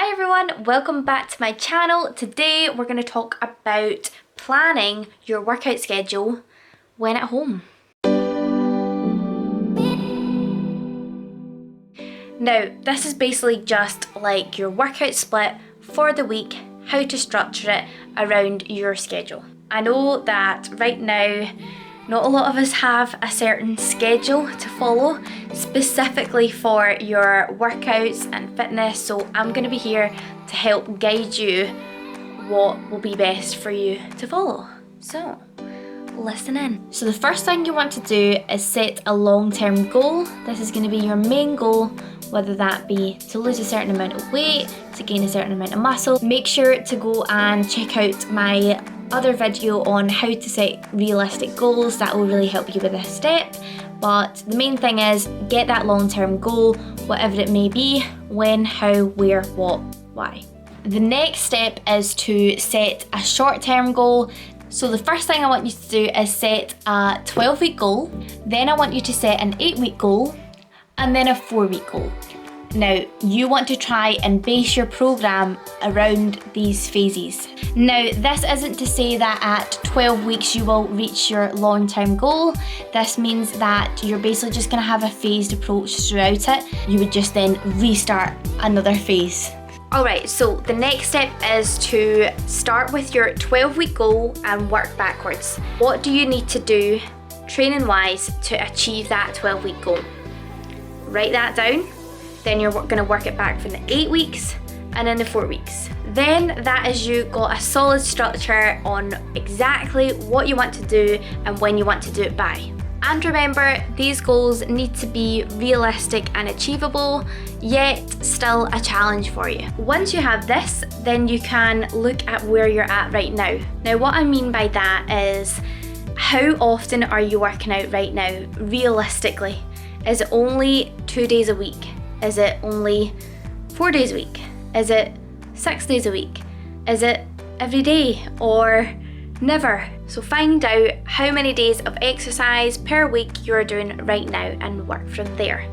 Hi everyone, welcome back to my channel. Today we're going to talk about planning your workout schedule when at home. Now, this is basically just like your workout split for the week, how to structure it around your schedule. I know that right now not a lot of us have a certain schedule to follow specifically for your workouts and fitness, so I'm going to be here to help guide you what will be best for you to follow. So listen in. So the first thing you want to do is set a long-term goal. This is going to be your main goal, whether that be to lose a certain amount of weight, to gain a certain amount of muscle. Make sure to go and check out my other video on how to set realistic goals. That will really help you with this step. But the main thing is get that long-term goal, whatever it may be, when, how, where, what, why. The next step is to set a short-term goal. So the first thing I want you to do is set a 12-week goal. Then I want you to set an 8-week goal and then a 4-week goal. Now, you want to try and base your program around these phases. Now, this isn't to say that at 12 weeks you will reach your long-term goal. This means that you're basically just going to have a phased approach throughout it. You would just then restart another phase. Alright, so the next step is to start with your 12-week goal and work backwards. What do you need to do, training-wise, to achieve that 12-week goal? Write that down. Then you're going to work it back from the 8 weeks and then the 4 weeks. Then that is you got a solid structure on exactly what you want to do and when you want to do it by. And remember, these goals need to be realistic and achievable, yet still a challenge for you. Once you have this, then you can look at where you're at right now. Now, what I mean by that is, how often are you working out right now, realistically? Is it only 2 days a week? Is it only 4 days a week? Is it 6 days a week? Is it every day or never? So find out how many days of exercise per week you're doing right now and work from there.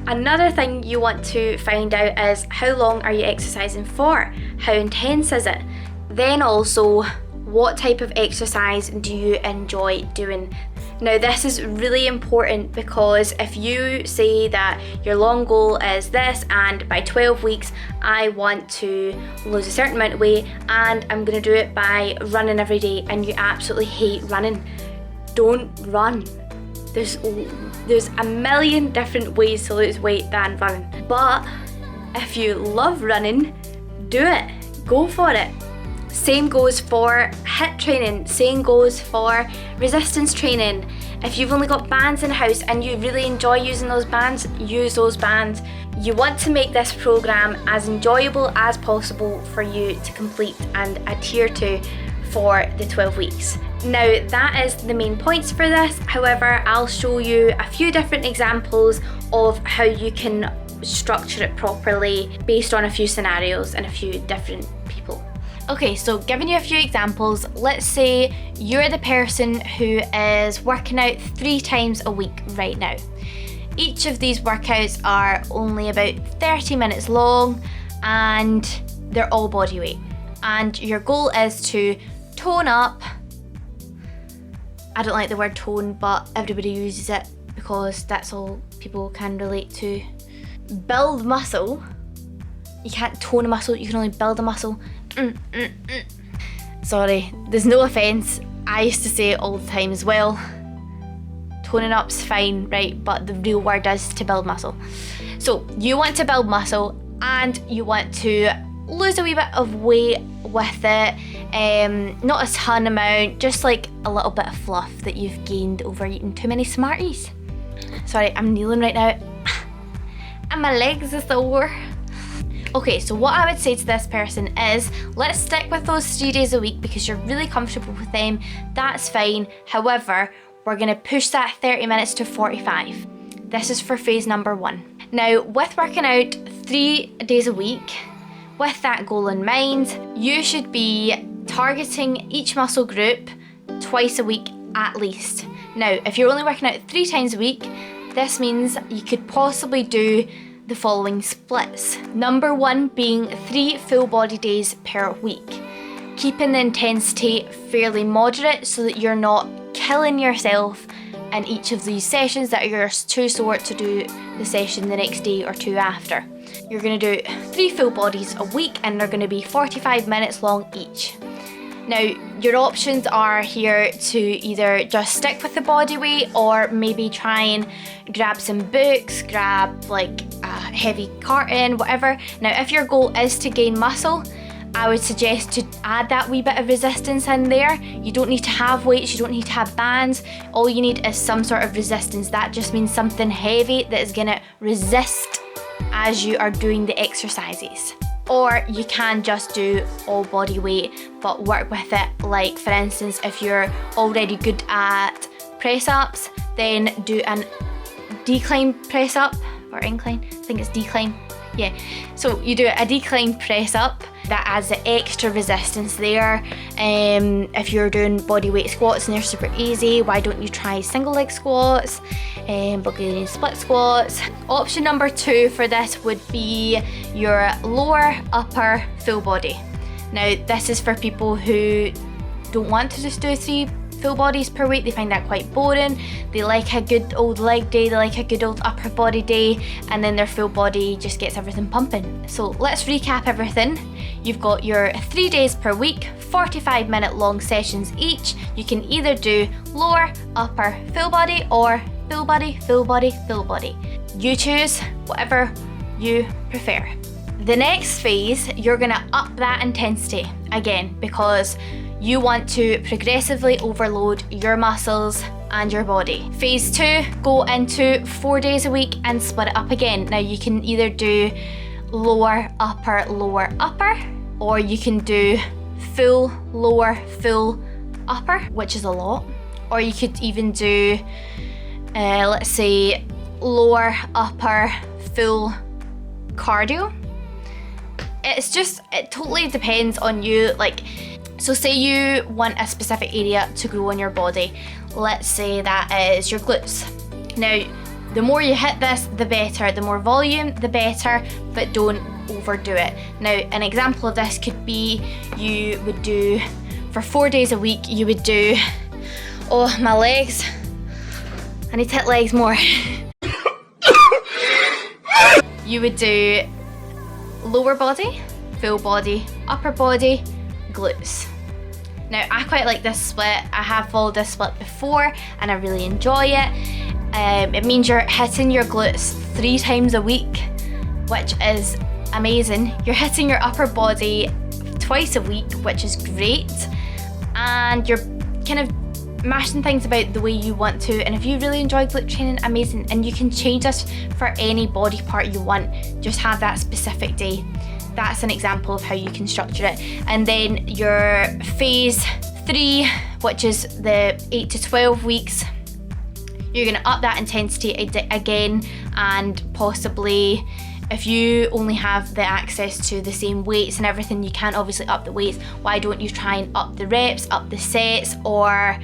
Another thing you want to find out is how long are you exercising for? How intense is it? Then also, what type of exercise do you enjoy doing? Now, this is really important because if you say that your long goal is this and by 12 weeks I want to lose a certain amount of weight and I'm going to do it by running every day, and you absolutely hate running, don't run. There's a million different ways to lose weight than running. But if you love running, do it. Go for it. Same goes for HIIT training, same goes for resistance training. If you've only got bands in the house and you really enjoy using those bands, use those bands. You want to make this program as enjoyable as possible for you to complete and adhere to for the 12 weeks. Now, that is the main points for this. However, I'll show you a few different examples of how you can structure it properly based on a few scenarios and a few different people. Okay, so giving you a few examples, let's say you're the person who is working out 3 times a week right now. Each of these workouts are only about 30 minutes long and they're all body weight. And your goal is to tone up. I don't like the word tone, but everybody uses it because that's all people can relate to. Build muscle. You can't tone a muscle, you can only build a muscle. Sorry, there's no offence. I used to say it all the time as well. Toning up's fine, right? But the real word is to build muscle. So you want to build muscle and you want to lose a wee bit of weight with it. Not a ton amount, just like a little bit of fluff that you've gained over eating too many Smarties. Sorry, I'm kneeling right now and my legs are sore. Okay, so what I would say to this person is, let's stick with those 3 days a week because you're really comfortable with them. That's fine. However, we're going to push that 30 minutes to 45. This is for phase number 1. Now, with working out 3 days a week, with that goal in mind, you should be targeting each muscle group twice a week at least. Now, if you're only working out 3 times a week, this means you could possibly do the following splits. Number 1 being 3 full body days per week. Keeping the intensity fairly moderate so that you're not killing yourself in each of these sessions that you're too sore to do the session the next day or two after. You're going to do 3 full bodies a week and they're going to be 45 minutes long each. Now, your options are here to either just stick with the body weight or maybe try and grab some books, grab like a heavy carton, whatever. Now, if your goal is to gain muscle, I would suggest to add that wee bit of resistance in there. You don't need to have weights, you don't need to have bands. All you need is some sort of resistance. That just means something heavy that is gonna resist as you are doing the exercises. Or you can just do all body weight but work with it. Like for instance, if you're already good at press ups, then do an decline press up or incline, I think it's decline. Yeah, so you do a decline press up that adds the extra resistance there. If you're doing body weight squats and they're super easy, why don't you try single leg squats, Bulgarian split squats. Option number 2 for this would be your lower upper full body. Now this is for people who don't want to just do 3 full bodies per week. They find that quite boring. They like a good old leg day, they like a good old upper body day, and then their full body just gets everything pumping. So let's recap everything. You've got your 3 days per week, 45-minute long sessions each. You can either do lower, upper, full body, or full body, full body, full body. You choose whatever you prefer. The next phase, you're gonna up that intensity again because you want to progressively overload your muscles and your body. Phase 2, go into 4 days a week and split it up again. Now you can either do lower, upper, or you can do full, lower, full, upper, which is a lot. Or you could even do, let's say, lower, upper, full cardio. It totally depends on you. Like, so say you want a specific area to grow on your body. Let's say that is your glutes. Now, the more you hit this, the better. The more volume, the better, but don't overdo it. Now, an example of this could be you would do, for 4 days a week, you would do, oh, my legs. I need to hit legs more. You would do lower body, full body, upper body, glutes. Now I quite like this split. I have followed this split before and I really enjoy it. It means you're hitting your glutes 3 times a week, which is amazing. You're hitting your upper body twice a week, which is great, and you're kind of mashing things about the way you want to. And if you really enjoy glute training, amazing, and you can change this for any body part you want. Just have that specific day. That's an example of how you can structure it. And then your phase 3, which is the 8 to 12 weeks, you're gonna up that intensity again, and possibly, if you only have the access to the same weights and everything, you can't obviously up the weights. Why don't you try and up the reps, up the sets, or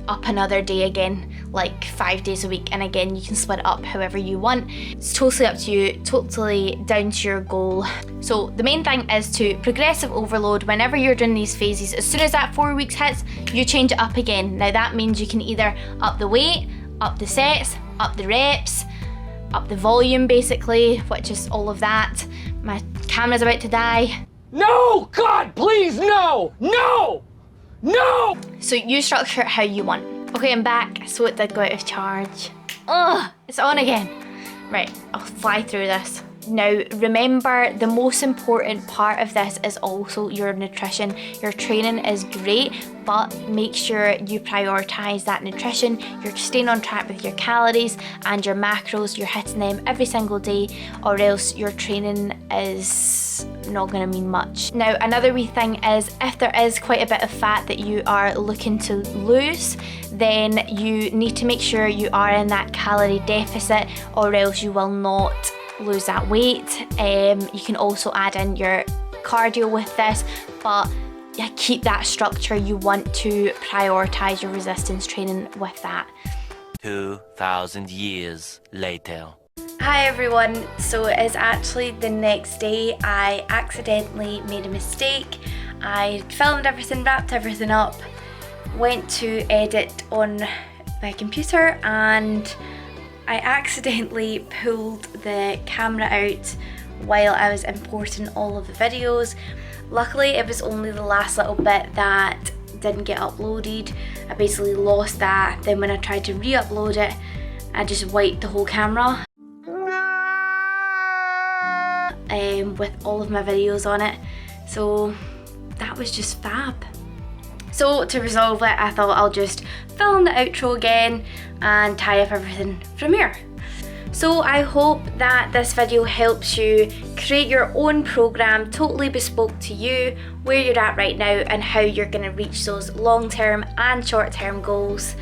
up another day again, like 5 days a week, and again you can split it up however you want. It's totally up to you, totally down to your goal. So the main thing is to progressive overload. Whenever you're doing these phases, as soon as that 4 weeks hits, you change it up again. Now that means you can either up the weight, up the sets, up the reps, up the volume basically, which is all of that. My camera's about to die. No! God, please, no! No! No! So you structure it how you want. Okay, I'm back. So it did go out of charge. Ugh, it's on again. Right, I'll fly through this. Now, remember, the most important part of this is also your nutrition. Your training is great, but make sure you prioritize that nutrition. You're staying on track with your calories and your macros. You're hitting them every single day, or else your training is not going to mean much. Now, another wee thing is, if there is quite a bit of fat that you are looking to lose, then you need to make sure you are in that calorie deficit, or else you will not lose that weight. You can also add in your cardio with this, but yeah, keep that structure. You want to prioritize your resistance training with that. 2,000 years later. Hi everyone, so it is actually the next day. I accidentally made a mistake. I filmed everything, wrapped everything up, went to edit on my computer and I accidentally pulled the camera out while I was importing all of the videos. Luckily it was only the last little bit that didn't get uploaded. I basically lost that. Then when I tried to re-upload it, I just wiped the whole camera with all of my videos on it. So that was just fab. So to resolve it, I thought I'll just film the outro again and tie up everything from here. So I hope that this video helps you create your own program totally bespoke to you, where you're at right now and how you're going to reach those long-term and short-term goals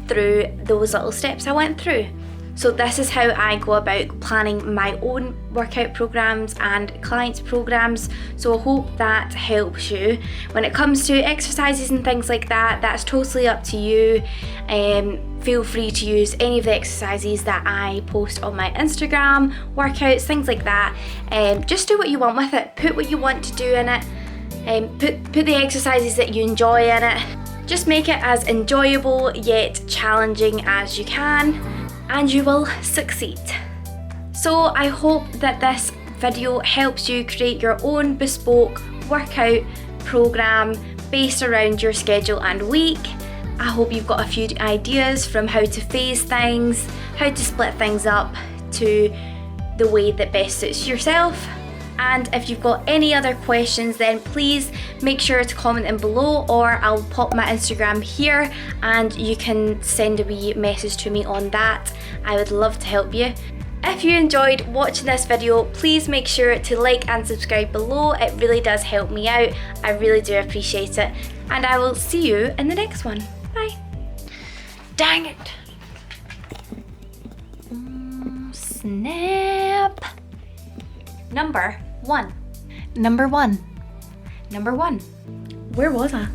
through those little steps I went through. So this is how I go about planning my own workout programs and clients' programs. So I hope that helps you. When it comes to exercises and things like that, that's totally up to you. Feel free to use any of the exercises that I post on my Instagram, workouts, things like that. Just do what you want with it. Put what you want to do in it. Put the exercises that you enjoy in it. Just make it as enjoyable yet challenging as you can, and you will succeed. So I hope that this video helps you create your own bespoke workout program based around your schedule and week. I hope you've got a few ideas from how to phase things, how to split things up to the way that best suits yourself. And if you've got any other questions, then please make sure to comment them below, or I'll pop my Instagram here and you can send a wee message to me on that. I would love to help you. If you enjoyed watching this video, please make sure to like and subscribe below. It really does help me out. I really do appreciate it. And I will see you in the next one. Bye. Dang it. Snap. Number one. Number one. Where was I?